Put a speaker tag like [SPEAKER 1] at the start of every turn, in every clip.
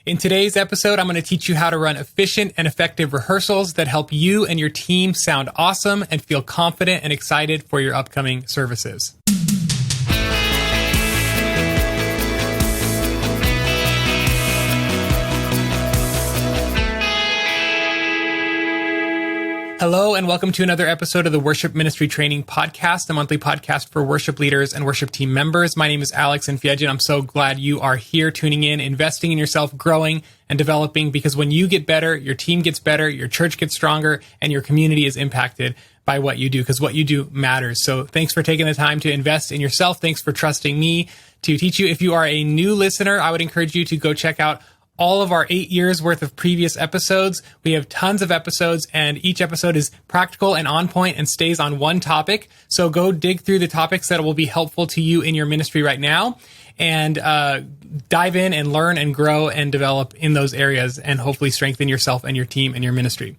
[SPEAKER 1] In today's episode, I'm going to teach you how to run efficient and effective rehearsals that help you and your team sound awesome and feel confident and excited for your upcoming services. Hello, and welcome to another episode of the Worship Ministry Training Podcast, a monthly podcast for worship leaders and worship team members. My name is Alex Infiegin. I'm so glad you are here tuning in, investing in yourself, growing and developing, because when you get better, your team gets better, your church gets stronger, and your community is impacted by what you do, because what you do matters. So thanks for taking the time to invest in yourself. Thanks for trusting me to teach you. If you are a new listener, I would encourage you to go check out all of our 8 years worth of previous episodes. We have tons of episodes, and each episode is practical and on point and stays on one topic. So go dig through the topics that will be helpful to you in your ministry right now, and dive in and learn and grow and develop in those areas, and hopefully strengthen yourself and your team and your ministry.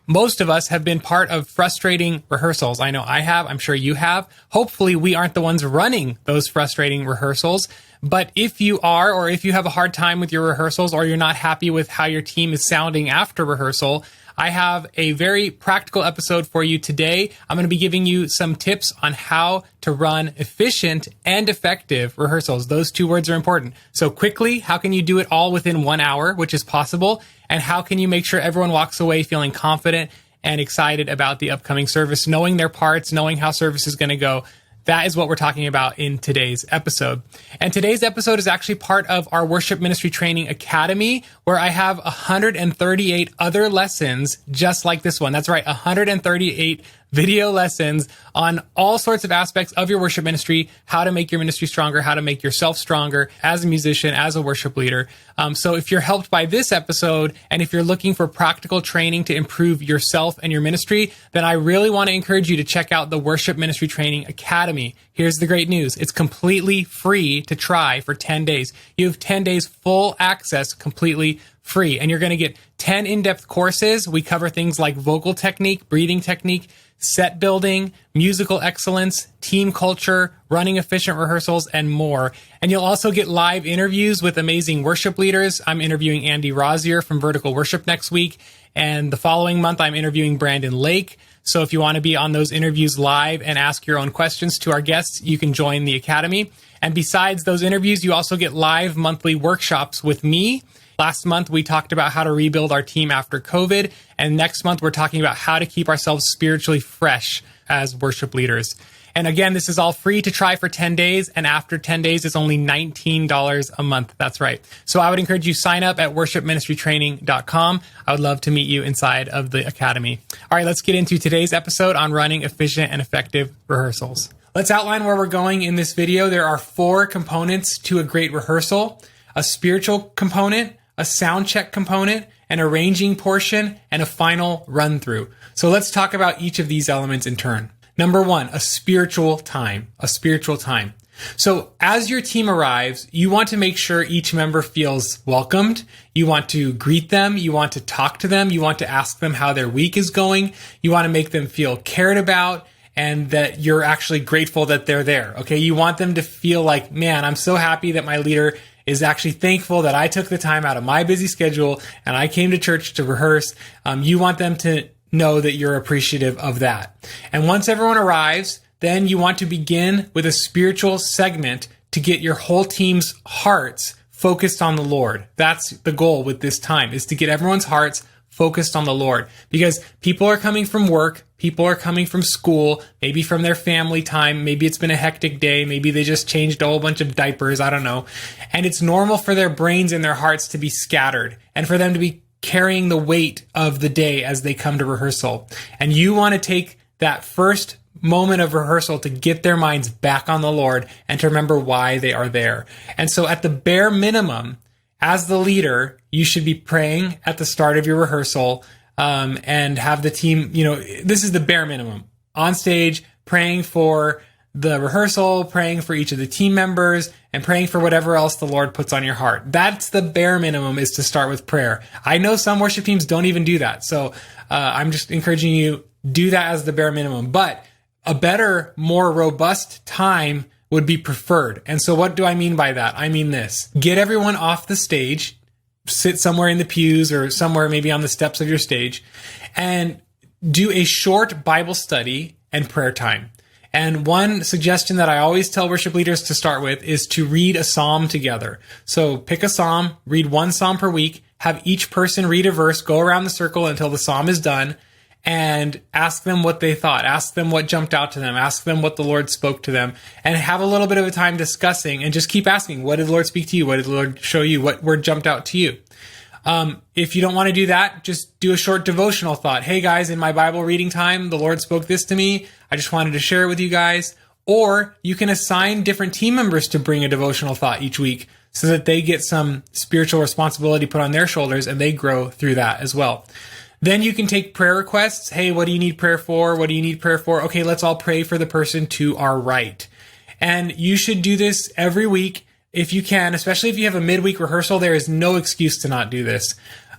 [SPEAKER 1] Most of us have been part of frustrating rehearsals. I know I have. I'm sure you have. Hopefully we aren't the ones running those frustrating rehearsals. But if you are, or if you have a hard time with your rehearsals, or you're not happy with how your team is sounding after rehearsal, I have a very practical episode for you today. I'm going to be giving you some tips on how to run efficient and effective rehearsals. Those two words are important. So quickly, how can you do it all within 1 hour, which is possible? And how can you make sure everyone walks away feeling confident and excited about the upcoming service, knowing their parts, knowing how service is going to go? That is what we're talking about in today's episode. And today's episode is actually part of our Worship Ministry Training Academy, where I have 138 other lessons just like this one. That's right, 138 video lessons on all sorts of aspects of your worship ministry, how to make your ministry stronger, how to make yourself stronger as a musician, as a worship leader. So if you're helped by this episode, and if you're looking for practical training to improve yourself and your ministry, then I really want to encourage you to check out the Worship Ministry Training Academy. Here's the great news. It's completely free to try for 10 days. You have 10 days full access, completely free. And you're going to get 10 in-depth courses. We cover things like vocal technique, breathing technique, set building, musical excellence, team culture, running efficient rehearsals, and more. And you'll also get live interviews with amazing worship leaders. I'm interviewing Andy Rozier from Vertical Worship next week. And the following month, I'm interviewing Brandon Lake. So if you want to be on those interviews live and ask your own questions to our guests, you can join the Academy. And besides those interviews, you also get live monthly workshops with me. Last month, we talked about how to rebuild our team after COVID. And next month, we're talking about how to keep ourselves spiritually fresh as worship leaders. And again, this is all free to try for 10 days. And after 10 days, it's only $19 a month. That's right. So I would encourage you to sign up at worshipministrytraining.com. I would love to meet you inside of the Academy. All right, let's get into today's episode on running efficient and effective rehearsals. Let's outline where we're going in this video. There are 4 components to a great rehearsal: a spiritual component, a sound check component, an arranging portion, and a final run through. So let's talk about each of these elements in turn. Number 1, a spiritual time. A spiritual time. So as your team arrives, you want to make sure each member feels welcomed. You want to greet them. You want to talk to them. You want to ask them how their week is going. You want to make them feel cared about, and that you're actually grateful that they're there. Okay. You want them to feel like, man, I'm so happy that my leader is actually thankful that I took the time out of my busy schedule and I came to church to rehearse. You want them to know that you're appreciative of that. And once everyone arrives, then you want to begin with a spiritual segment to get your whole team's hearts focused on the Lord. That's the goal with this time, is to get everyone's hearts focused on the Lord, because people are coming from work. People are coming from school, maybe from their family time. Maybe it's been a hectic day. Maybe they just changed a whole bunch of diapers. I don't know. And it's normal for their brains and their hearts to be scattered, and for them to be carrying the weight of the day as they come to rehearsal. And you want to take that first moment of rehearsal to get their minds back on the Lord and to remember why they are there. And so at the bare minimum, as the leader, you should be praying at the start of your rehearsal, and have the team, this is the bare minimum. On stage, praying for the rehearsal, praying for each of the team members, and praying for whatever else the Lord puts on your heart. That's the bare minimum, is to start with prayer. I know some worship teams don't even do that. So I'm just encouraging you, do that as the bare minimum. But a better, more robust time would be preferred. And so what do I mean by that? I mean this: get everyone off the stage, sit somewhere in the pews or somewhere maybe on the steps of your stage and do a short Bible study and prayer time. And one suggestion that I always tell worship leaders to start with is to read a psalm together. So pick a psalm, read one psalm per week, have each person read a verse, go around the circle until the psalm is done, and ask them what they thought. Ask them what jumped out to them. Ask them what the Lord spoke to them, and have a little bit of a time discussing, and just keep asking, what did the Lord speak to you? What did the Lord show you? What word jumped out to you? If you don't want to do that, just do a short devotional thought. Hey guys, in my Bible reading time, the Lord spoke this to me. I just wanted to share it with you guys. Or you can assign different team members to bring a devotional thought each week so that they get some spiritual responsibility put on their shoulders and they grow through that as well. Then you can take prayer requests. Hey, what do you need prayer for? What do you need prayer for? Okay, let's all pray for the person to our right. And you should do this every week if you can, especially if you have a midweek rehearsal. There is no excuse to not do this.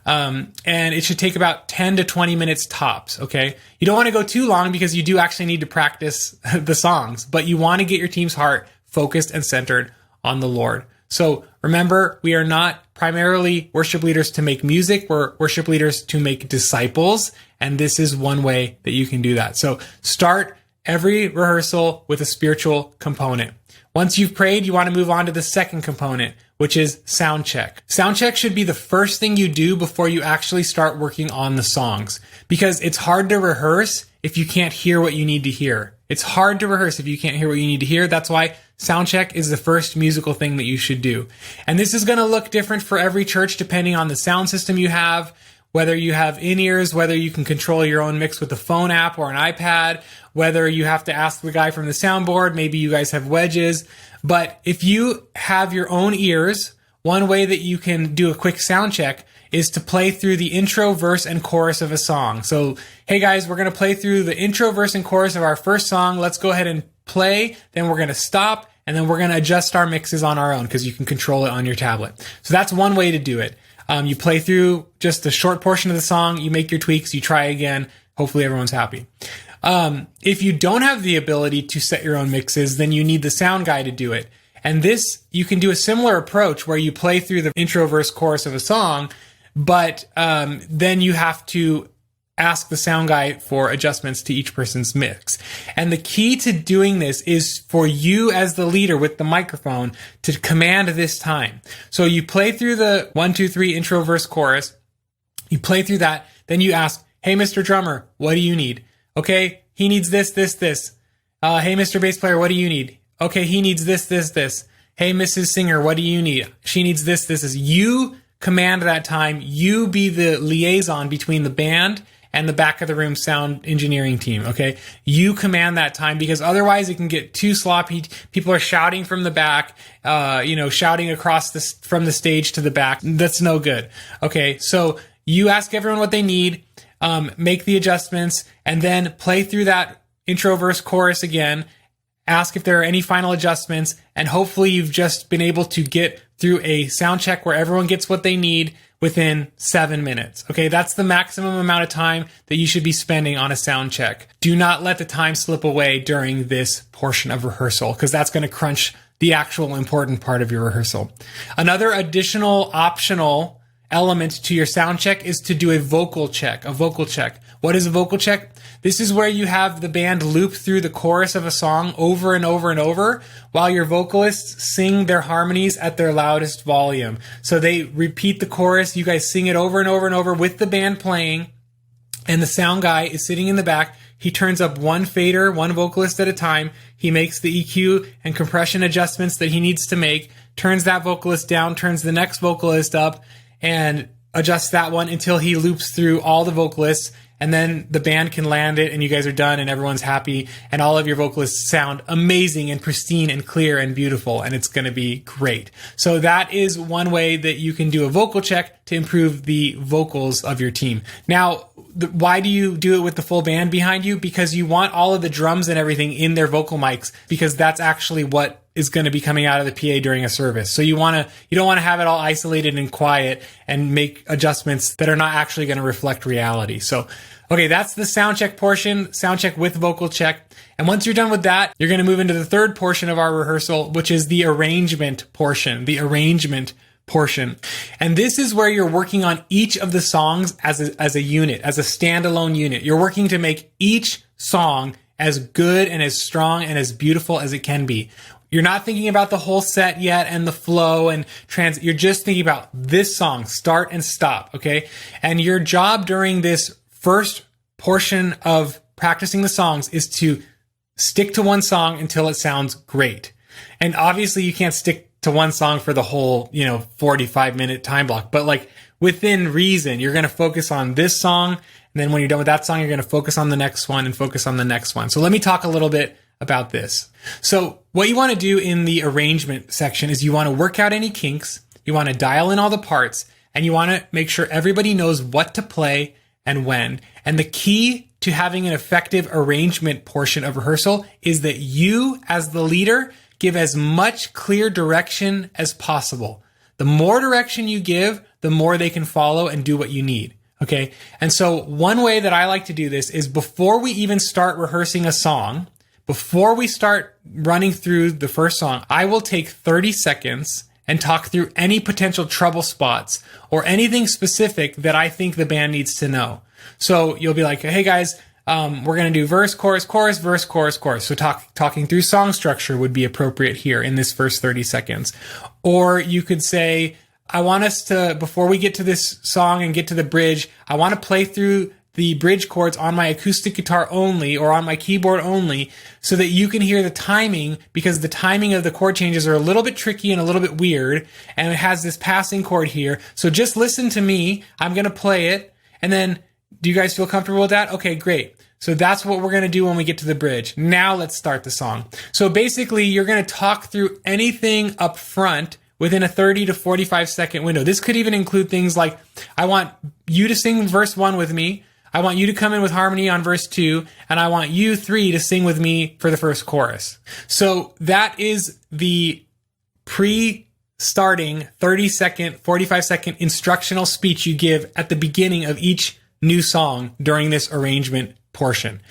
[SPEAKER 1] And it should take about 10 to 20 minutes tops, okay? You don't want to go too long because you do actually need to practice the songs, but you want to get your team's heart focused and centered on the Lord. So remember, we are not primarily worship leaders to make music. We're worship leaders to make disciples. And this is one way that you can do that. So start every rehearsal with a spiritual component. Once you've prayed, you want to move on to the second component, which is sound check. Sound check should be the first thing you do before you actually start working on the songs, because it's hard to rehearse if you can't hear what you need to hear. It's hard to rehearse if you can't hear what you need to hear. That's why sound check is the first musical thing that you should do. And this is going to look different for every church depending on the sound system you have, whether you have in-ears, whether you can control your own mix with a phone app or an iPad, whether you have to ask the guy from the soundboard, maybe you guys have wedges. But if you have your own ears, one way that you can do a quick sound check is to play through the intro, verse, and chorus of a song. So, hey guys, we're going to play through the intro, verse, and chorus of our first song. Let's go ahead and play. Then we're going to stop, and then we're going to adjust our mixes on our own because you can control it on your tablet. So that's one way to do it. You play through just a short portion of the song, you make your tweaks, you try again. Hopefully everyone's happy. If you don't have the ability to set your own mixes, then you need the sound guy to do it. And this, you can do a similar approach where you play through the intro, verse, chorus of a song, but then you have to ask the sound guy for adjustments to each person's mix. And the key to doing this is for you as the leader with the microphone to command this time. So you play through the 1, 2, 3 intro, verse, chorus. You play through that. Then you ask, hey, Mr. Drummer, what do you need? Okay, he needs this, this, this. Hey, Mr. Bass Player, what do you need? Okay, he needs this, this, this. Hey, Mrs. Singer, what do you need? She needs this, this, this. You command that time. You be the liaison between the band and the back of the room sound engineering team, okay? You command that time because otherwise it can get too sloppy. People are shouting from the back, shouting across from the stage to the back. That's no good, okay? So you ask everyone what they need, make the adjustments, and then play through that intro, verse, chorus again. Ask if there are any final adjustments, and hopefully you've just been able to get through a sound check where everyone gets what they need within 7 minutes. Okay, that's the maximum amount of time that you should be spending on a sound check. Do not let the time slip away during this portion of rehearsal, because that's going to crunch the actual important part of your rehearsal. Another additional optional element to your sound check is to do a vocal check. What is a vocal check? This is where you have the band loop through the chorus of a song over and over and over while your vocalists sing their harmonies at their loudest volume. So they repeat the chorus, you guys sing it over and over and over with the band playing, and the sound guy is sitting in the back. He turns up one fader, one vocalist at a time. He makes the EQ and compression adjustments that he needs to make, turns that vocalist down, turns the next vocalist up, and adjusts that one until he loops through all the vocalists, and then the band can land it and you guys are done and everyone's happy and all of your vocalists sound amazing and pristine and clear and beautiful, and it's going to be great. So that is one way that you can do a vocal check to improve the vocals of your team. Now, why do you do it with the full band behind you? Because you want all of the drums and everything in their vocal mics, because that's actually what is going to be coming out of the PA during a service. So you don't want to have it all isolated and quiet and make adjustments that are not actually going to reflect reality. So, okay, that's the sound check portion, sound check with vocal check. And once you're done with that, you're going to move into the third portion of our rehearsal, which is the arrangement portion, portion. And this is where you're working on each of the songs as a unit, as a standalone unit. You're working to make each song as good and as strong and as beautiful as it can be. You're not thinking about the whole set yet and the flow and you're just thinking about this song, start and stop, okay? And your job during this first portion of practicing the songs is to stick to one song until it sounds great. And obviously you can't stick to one song for the whole, 45-minute time block, but like within reason, you're going to focus on this song. And then when you're done with that song, you're going to focus on the next one and focus on the next one. So let me talk a little bit about this. So what you want to do in the arrangement section is you want to work out any kinks, you want to dial in all the parts, and you want to make sure everybody knows what to play and when. And the key to having an effective arrangement portion of rehearsal is that you, as the leader, give as much clear direction as possible. The more direction you give, the more they can follow and do what you need. Okay. And so one way that I like to do this is before we even start rehearsing a song, before we start running through the first song, I will take 30 seconds and talk through any potential trouble spots or anything specific that I think the band needs to know. So you'll be like, hey guys, we're going to do verse, chorus, chorus, verse, chorus, chorus. So talking through song structure would be appropriate here in this first 30 seconds. Or you could say, I want us to, before we get to this song and get to the bridge, I want to play through the bridge chords on my acoustic guitar only or on my keyboard only so that you can hear the timing, because the timing of the chord changes are a little bit tricky and a little bit weird, and it has this passing chord here. So just listen to me. I'm going to play it. And then, do you guys feel comfortable with that? Okay, great. So that's what we're going to do when we get to the bridge. Now let's start the song. So basically, you're going to talk through anything up front within a 30 to 45 second window. This could even include things like, I want you to sing verse 1 with me. I want you to come in with harmony on verse 2, and I want you 3 to sing with me for the first chorus. So that is the pre-starting 30-second, 45-second instructional speech you give at the beginning of each new song during this arrangement portion.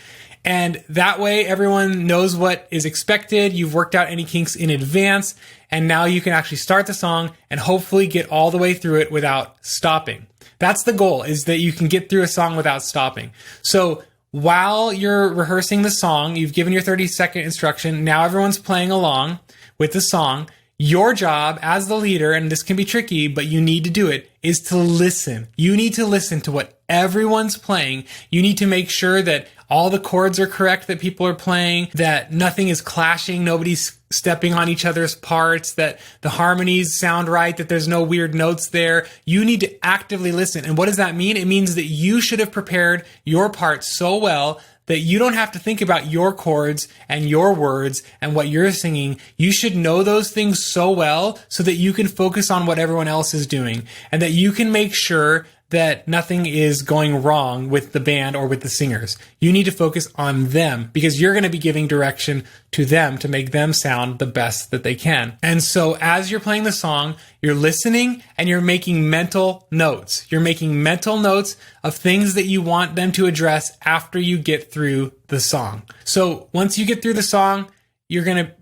[SPEAKER 1] And that way everyone knows what is expected. You've worked out any kinks in advance, and now you can actually start the song and hopefully get all the way through it without stopping. That's the goal, is that you can get through a song without stopping. So while you're rehearsing the song, you've given your 30-second instruction. Now everyone's playing along with the song. Your job as the leader, and this can be tricky, but you need to do it, is to listen. You need to listen to what everyone's playing. You need to make sure that all the chords are correct that people are playing, that nothing is clashing, nobody's stepping on each other's parts, that the harmonies sound right, that there's no weird notes there. You need to actively listen. And what does that mean? It means that you should have prepared your part so well that you don't have to think about your chords and your words and what you're singing. You should know those things so well so that you can focus on what everyone else is doing, and that you can make sure that nothing is going wrong with the band or with the singers. You need to focus on them, because you're going to be giving direction to them to make them sound the best that they can. And so as you're playing the song, you're listening and you're making mental notes. You're making mental notes of things that you want them to address after you get through the song. So once you get through the song, you're going to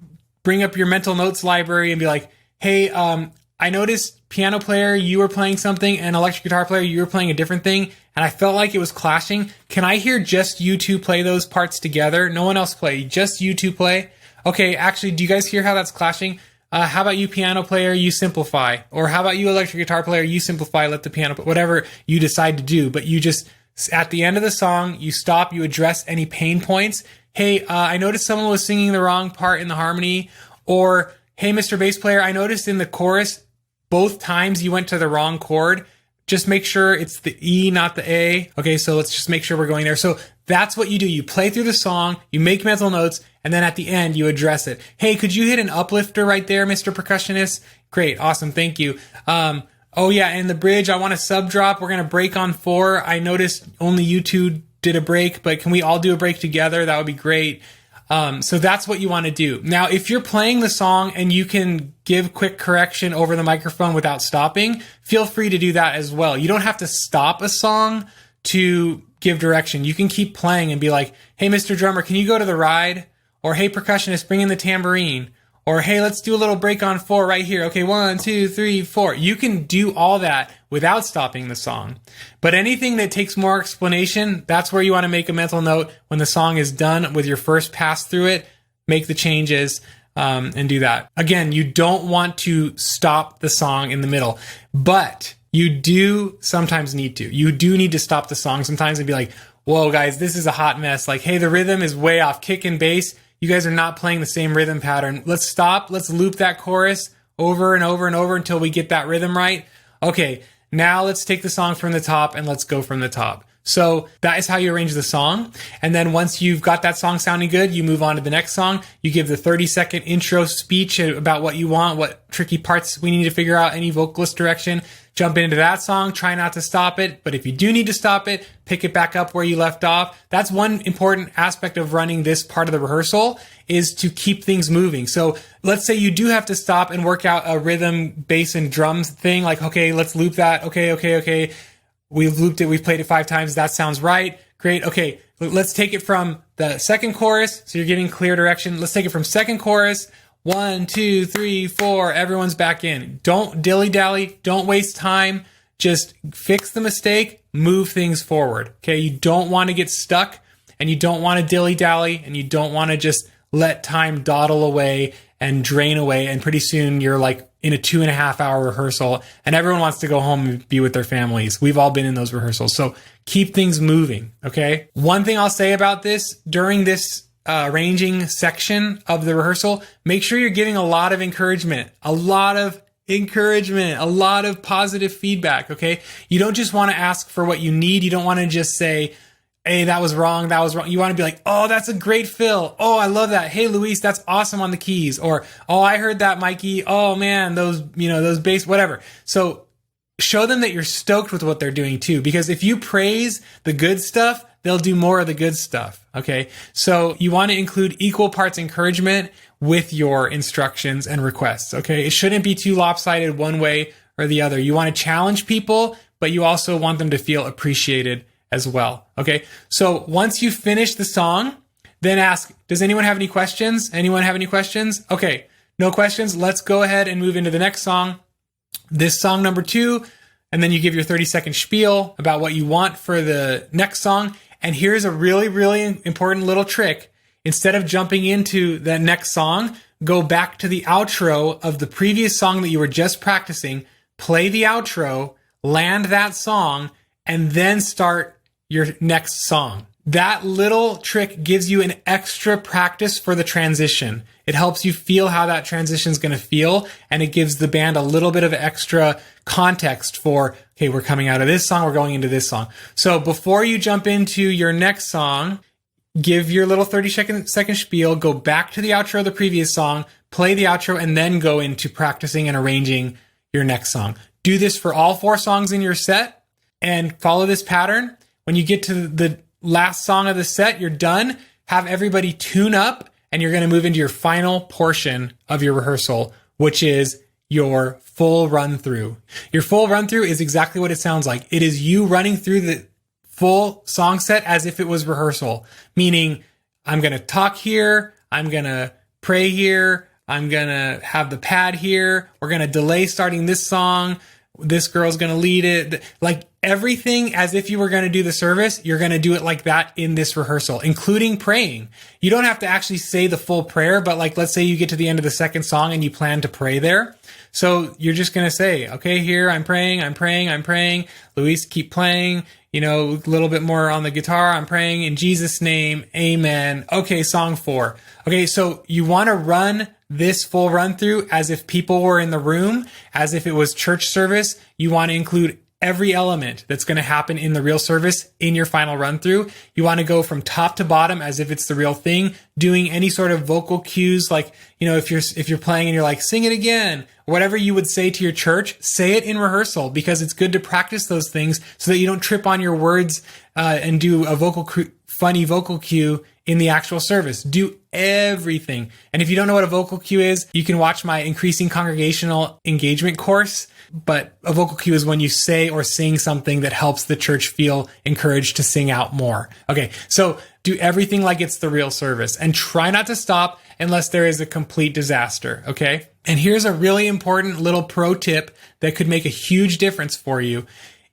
[SPEAKER 1] bring up your mental notes library and be like, hey, I noticed piano player, you were playing something, and electric guitar player, you were playing a different thing, and I felt like it was clashing. Can I hear just you two play those parts together? No one else play, just you two play? Okay, actually, do you guys hear how that's clashing? How about you piano player, you simplify? Or how about you electric guitar player, you simplify, let the piano, whatever you decide to do. But you just, at the end of the song, you stop, you address any pain points. Hey, I noticed someone was singing the wrong part in the harmony. Or, hey, Mr. Bass player, I noticed in the chorus, both times you went to the wrong chord. Just make sure it's the E, not the A. Okay, so let's just make sure we're going there. So that's what you do. You play through the song, you make mental notes, and then at the end, you address it. Hey, could you hit an uplifter right there, Mr. Percussionist? Great, awesome, thank you. Oh yeah, and the bridge, I want a sub drop. We're going to break on 4. I noticed only you two did a break, but can we all do a break together? That would be great. So that's what you want to do. Now, if you're playing the song and you can give quick correction over the microphone without stopping, feel free to do that as well. You don't have to stop a song to give direction. You can keep playing and be like, hey, Mr. Drummer, can you go to the ride? Or hey, percussionist, bring in the tambourine. Or, hey, let's do a little break on 4 right here. Okay, 1, 2, 3, 4. You can do all that without stopping the song. But anything that takes more explanation, that's where you want to make a mental note when the song is done with your first pass through it. Make the changes and do that. Again, you don't want to stop the song in the middle, but you do sometimes need to. You do need to stop the song sometimes and be like, whoa, guys, this is a hot mess. Like, hey, the rhythm is way off. Kick and bass, you guys are not playing the same rhythm pattern. Let's stop. Let's loop that chorus over and over and over until we get that rhythm right. Okay, now let's take the song from the top and let's go from the top. So that is how you arrange the song. And then once you've got that song sounding good, you move on to the next song. You give the 30-second intro speech about what you want, what tricky parts we need to figure out, any vocalist direction. Jump into that song. Try not to stop it. But if you do need to stop it, pick it back up where you left off. That's one important aspect of running this part of the rehearsal, is to keep things moving. So let's say you do have to stop and work out a rhythm, bass, and drums thing. Like, okay, let's loop that. Okay. We've looped it. We've played it 5 times. That sounds right. Great. Okay. Let's take it from the second chorus. So you're getting clear direction. Let's take it from second chorus. 1, 2, 3, 4. Everyone's back in. Don't dilly-dally. Don't waste time. Just fix the mistake. Move things forward. Okay. You don't want to get stuck, and you don't want to dilly-dally, and you don't want to just let time dawdle away and drain away. And pretty soon you're like in a 2.5-hour rehearsal and everyone wants to go home and be with their families. We've all been in those rehearsals. So keep things moving. Okay. One thing I'll say about this during this arranging section of the rehearsal, make sure you're giving a lot of encouragement, a lot of positive feedback. Okay. You don't just want to ask for what you need. You don't want to just say, hey, that was wrong. You want to be like, oh, that's a great fill. Oh, I love that. Hey, Luis, that's awesome on the keys. Or, oh, I heard that, Mikey. Oh man, those bass, whatever. So show them that you're stoked with what they're doing too, because if you praise the good stuff, they'll do more of the good stuff. Okay. So you want to include equal parts encouragement with your instructions and requests. Okay. It shouldn't be too lopsided one way or the other. You want to challenge people, but you also want them to feel appreciated as well. Okay. So once you finish the song, then ask, does anyone have any questions? Anyone have any questions? Okay. No questions. Let's go ahead and move into the next song. This song number 2. And then you give your 30-second spiel about what you want for the next song. And here's a really, really important little trick. Instead of jumping into the next song, go back to the outro of the previous song that you were just practicing, play the outro, land that song, and then start your next song. That little trick gives you an extra practice for the transition. It helps you feel how that transition is going to feel, and it gives the band a little bit of extra context for, okay, we're coming out of this song, we're going into this song. So before you jump into your next song, give your little 30-second spiel, go back to the outro of the previous song, play the outro, and then go into practicing and arranging your next song. Do this for all 4 songs in your set and follow this pattern. When you get to the last song of the set, you're done. Have everybody tune up, and you're going to move into your final portion of your rehearsal, which is your full run through. Your full run through is exactly what it sounds like. It is you running through the full song set as if it was rehearsal, meaning I'm going to talk here. I'm going to pray here. I'm going to have the pad here. We're going to delay starting this song. This girl's going to lead it. Like everything as if you were going to do the service, you're going to do it like that in this rehearsal, including praying. You don't have to actually say the full prayer, but like, let's say you get to the end of the second song and you plan to pray there. So you're just going to say, okay, here, I'm praying. Luis, keep playing, a little bit more on the guitar. I'm praying in Jesus' name. Amen. Okay. Song 4. Okay. So you want to run this full run through as if people were in the room, as if it was church service. You want to include every element that's going to happen in the real service in your final run through. You want to go from top to bottom as if it's the real thing, doing any sort of vocal cues. Like, if you're playing and you're like, sing it again, whatever you would say to your church, say it in rehearsal, because it's good to practice those things so that you don't trip on your words, and do a funny vocal cue in the actual service. Do everything. And if you don't know what a vocal cue is, you can watch my Increasing Congregational Engagement course. but a vocal cue is when you say or sing something that helps the church feel encouraged to sing out more. Okay, so do everything like it's the real service and try not to stop unless there is a complete disaster, okay? And here's a really important little pro tip that could make a huge difference for you.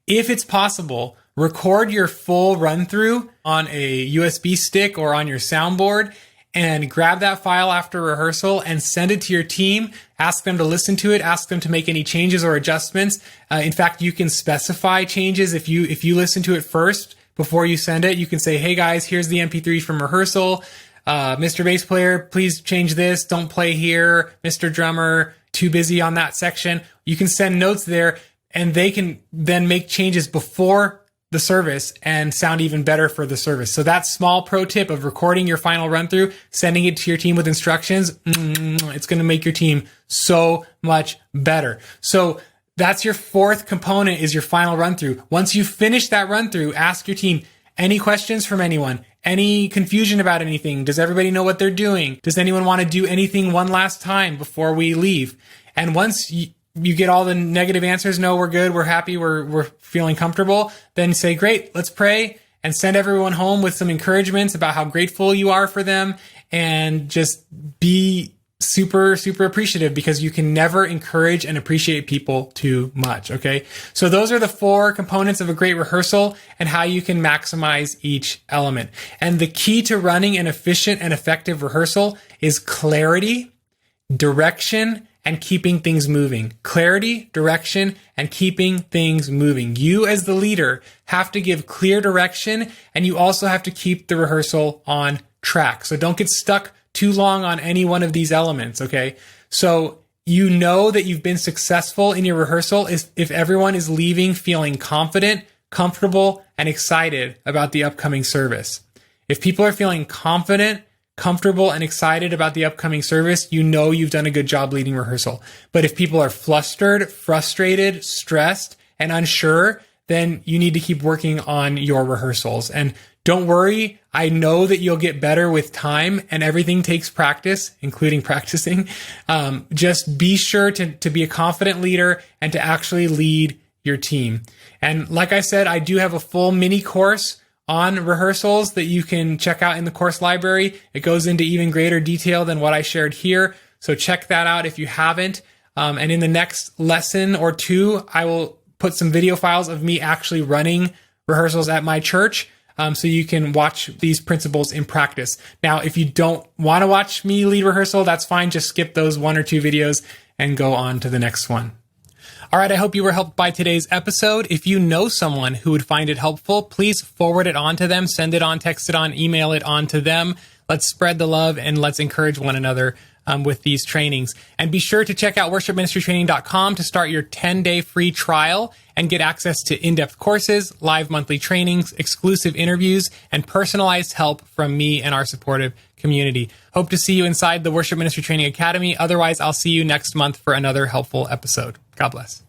[SPEAKER 1] If it's possible, record your full run through on a USB stick or on your soundboard and grab that file after rehearsal and send it to your team. Ask them to listen to it. Ask them to make any changes or adjustments. In fact, you can specify changes. If you listen to it first before you send it, you can say, hey guys, here's the MP3 from rehearsal. Mr. Bass Player, please change this. Don't play here. Mr. Drummer, too busy on that section. You can send notes there and they can then make changes before the service and sound even better for the service. So that small pro tip of recording your final run through, sending it to your team with instructions, it's going to make your team so much better. So that's your fourth component, is your final run through. Once you finish that run through, ask your team, any questions from anyone? Any confusion about anything? Does everybody know what they're doing? Does anyone want to do anything one last time before we leave? And once you get all the negative answers, no, we're good, we're happy, we're feeling comfortable, then say, great, let's pray and send everyone home with some encouragements about how grateful you are for them, and just be super, super appreciative, because you can never encourage and appreciate people too much. Okay. So those are the 4 components of a great rehearsal and how you can maximize each element. And the key to running an efficient and effective rehearsal is clarity, direction, and keeping things moving. Clarity, direction, and keeping things moving. You as the leader have to give clear direction, and you also have to keep the rehearsal on track. So don't get stuck too long on any one of these elements, okay? So you know that you've been successful in your rehearsal if everyone is leaving feeling confident, comfortable, and excited about the upcoming service. If people are feeling confident, comfortable, and excited about the upcoming service, you know you've done a good job leading rehearsal. But if people are flustered, frustrated, stressed, and unsure, then you need to keep working on your rehearsals. And don't worry, I know that you'll get better with time, and everything takes practice, including practicing. Just be sure to be a confident leader and to actually lead your team. And like I said, I do have a full mini course on rehearsals that you can check out in the course library. It goes into even greater detail than what I shared here. So check that out if you haven't. And in the next lesson or 2, I will put some video files of me actually running rehearsals at my church, so you can watch these principles in practice. Now, if you don't want to watch me lead rehearsal, that's fine. Just skip those 1 or 2 videos and go on to the next one. All right, I hope you were helped by today's episode. If you know someone who would find it helpful, please forward it on to them, send it on, text it on, email it on to them. Let's spread the love and let's encourage one another with these trainings. And be sure to check out worshipministrytraining.com to start your 10-day free trial and get access to in-depth courses, live monthly trainings, exclusive interviews, and personalized help from me and our supportive community. Hope to see you inside the Worship Ministry Training Academy. Otherwise, I'll see you next month for another helpful episode. God bless.